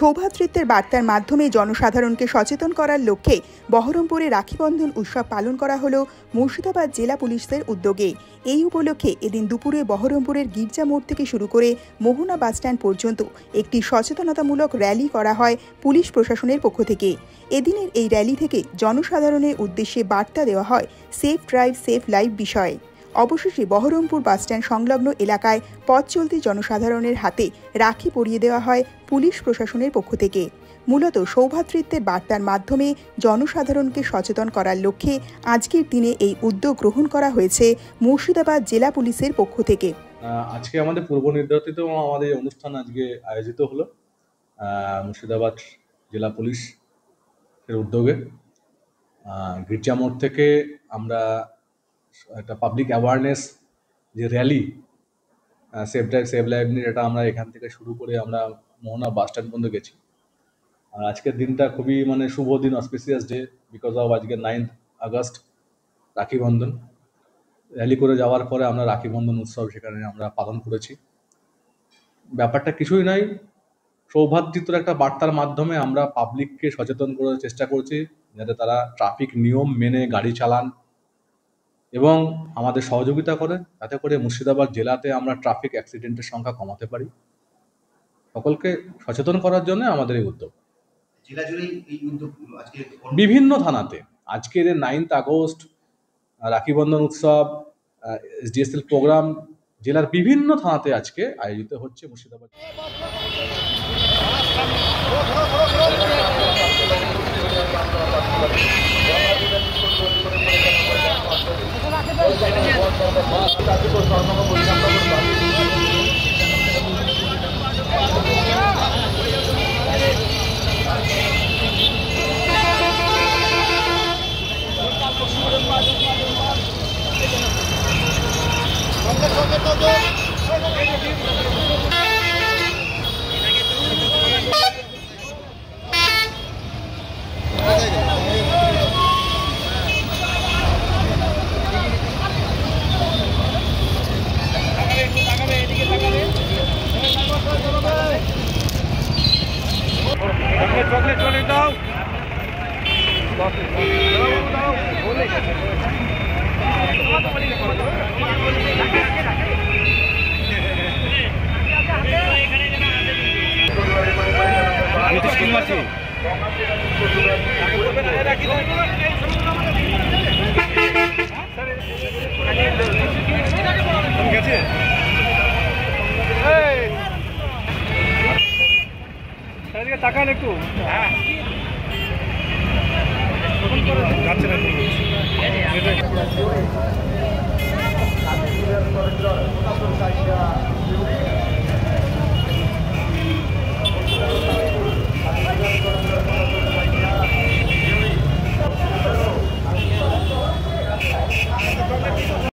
সৌভ্রাতৃত্বের বার্তার মাধ্যমে জনসাধারণকে সচেতন করার লক্ষ্যে বহরমপুরে রাখীবন্ধন উৎসব পালন করা হলো মুর্শিদাবাদ জেলা পুলিশের উদ্যোগে। এই উপলক্ষে এদিন দুপুরে বহরমপুরের গির্জা মোড় থেকে শুরু করে মোহনা বাসস্ট্যান্ড পর্যন্ত একটি সচেতনতামূলক র্যালি করা হয় পুলিশ প্রশাসনের পক্ষ থেকে। এদিনের এই র্যালি থেকে জনসাধারণের উদ্দেশ্যে বার্তা দেওয়া হয় সেফ ড্রাইভ সেফ লাইফ বিষয়ে। অবশেষে বহরমপুর বাসস্ট্যান্ড সংলগ্ন এলাকায় পথ চলতি জনসাধারণের হাতে রাখি পরিয়ে দেওয়া হয় পুলিশ প্রশাসনের পক্ষ থেকে। মূলত সৌভ্রাতৃত্বের বার্তার মাধ্যমে জনসাধারণকে সচেতন করার লক্ষ্যে আজকের দিনে এই উদ্যোগ গ্রহণ করা হয়েছে মুর্শিদাবাদ জেলা পুলিশের পক্ষ থেকে। আজকে আমাদের পূর্ব নির্ধারিত আমাদের অনুষ্ঠান আজকে আয়োজিত হলো মুর্শিদাবাদ জেলা পুলিশের উদ্যোগে। গির্জা মোড় থেকে আমরা একটা পাবলিক অ্যাওয়ারনেস যে rally safe drive save life নিয়ে, এটা আমরা এখান থেকে শুরু করে আমরা মোহনা বাস স্ট্যান্ড পর্যন্ত গেছি। আর আজকের দিনটা খুবই শুভ দিন, অসপিসিয়াস ডে, বিকজ অফ আজকে 9 আগস্ট রাখি বন্ধন। র্যালি করে যাওয়ার পরে আমরা রাখি বন্ধন উৎসব সেখানে আমরা পালন করেছি। ব্যাপারটা কিছুই নয়, সৌভ্রাতৃত্বের একটা বার্তার মাধ্যমে আমরা পাবলিককে সচেতন করার চেষ্টা করছি যাতে তারা ট্রাফিক নিয়ম মেনে গাড়ি চালান এবং আমাদের সহযোগিতা করে, যাতে করে মুর্শিদাবাদ জেলাতে আমরা ট্রাফিক অ্যাক্সিডেন্টের সংখ্যা কমাতে পারি। সকলকে সচেতন করার জন্য আমাদের এই উদ্যোগ। বিভিন্ন থানাতে আজকের 9 আগস্ট রাখি বন্ধন উৎসব, এসডিএসএল প্রোগ্রাম জেলার বিভিন্ন থানাতে আজকে আয়োজিত হচ্ছে মুর্শিদাবাদ। চকলেট চলে দাও। গেছে টাকা একটু যাচ্ছে না।